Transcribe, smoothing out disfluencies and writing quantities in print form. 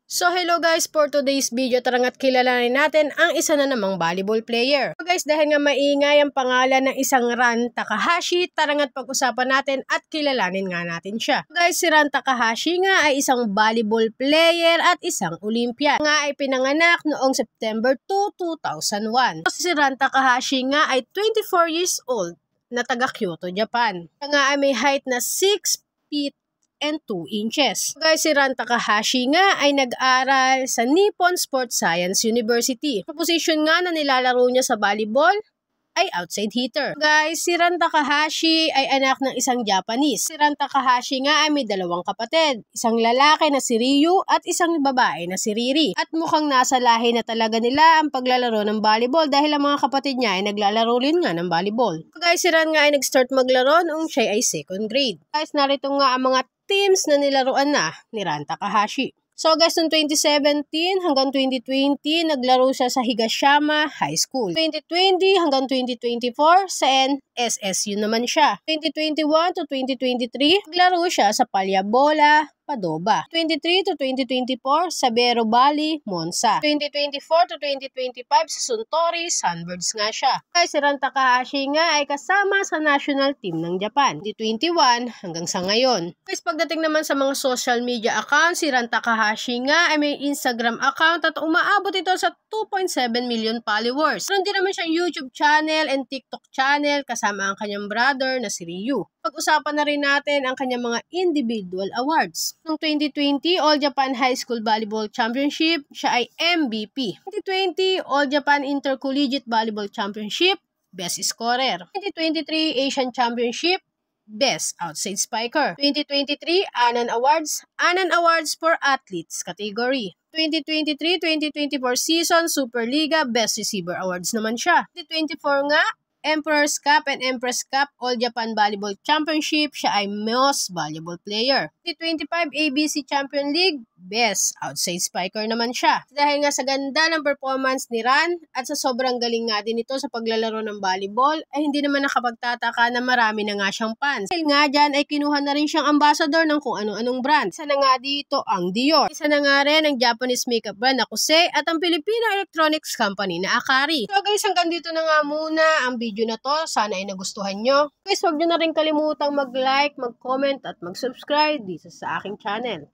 So hello guys, for today's video tarangat kilalanin natin ang isa na namang volleyball player. So guys, dahil nga maingay ang pangalan ng isang Ran Takahashi, tarangat pag-usapan natin at kilalanin nga natin siya. So guys, si Ran Takahashi nga ay isang volleyball player at isang Olympian. Nga ay pinanganak noong September 2, 2001. So si Ran Takahashi nga ay 24 years old na taga Kyoto, Japan. Nga ay may height na 6 feet and 2 inches. Guys, si Ran Takahashi nga ay nag-aral sa Nippon Sports Science University. Sa position nga na nilalaro niya sa volleyball ay outside hitter. Guys, si Ran Takahashi ay anak ng isang Japanese. Si Ran Takahashi nga ay may dalawang kapatid. Isang lalaki na si Ryu at isang babae na si Riri. At mukhang nasa lahi na talaga nila ang paglalaro ng volleyball dahil ang mga kapatid niya ay naglalaro rin nga ng volleyball. Guys, si Ran nga ay nag-start maglaro noong siya ay 2nd grade. Guys, narito nga ang mga teams na nilaruan na ni Ran Takahashi. So guys, noong 2017 hanggang 2020, naglaro siya sa Higashiyama High School. 2020 hanggang 2024, sa NSSU naman siya. 2021 to 2023, naglaro siya sa Palyabola, Padova. 23 to 2024 sa Vero Valley, Monza. 2024 to 2025 sa Suntory, Sunbirds nga siya. Kaya si Ran Takahashi nga ay kasama sa national team ng Japan. 2021 hanggang sa ngayon. Guys, pagdating naman sa mga social media account, si Ran Takahashi nga ay may Instagram account at umaabot ito sa 2.7 million followers. Meron din naman siyang YouTube channel and TikTok channel kasama ang kanyang brother na si Ryu. Pag-usapan na rin natin ang kanyang mga individual awards. Noong 2020, All Japan High School Volleyball Championship, siya ay MVP. 2020, All Japan Intercollegiate Volleyball Championship, Best Scorer. 2023, Asian Championship, Best Outside Spiker. 2023, Anan Awards for Athletes category. 2023-2024 season, Superliga, Best Receiver Awards naman siya. 2024 nga, Emperor's Cup and Empress Cup All Japan Volleyball Championship, siya ay Most Valuable Player. 2025 ABC Champion League, Best Outside Spiker naman siya. Dahil nga sa ganda ng performance ni Ran at sa sobrang galing nga din ito sa paglalaro ng volleyball, ay hindi naman nakapagtataka na marami na nga siyang fans. Dahil nga dyan ay kinuha na rin siyang ambassador ng kung ano-anong brand. Isa na nga dito ang Dior. Isa na nga rin ang Japanese makeup brand na Kose at ang Filipino electronics company na Akari. So guys, hanggang dito na nga muna ang video na to. Sana ay nagustuhan nyo. Guys, huwag nyo na rin kalimutang mag-like, mag-comment at mag-subscribe dito sa aking channel.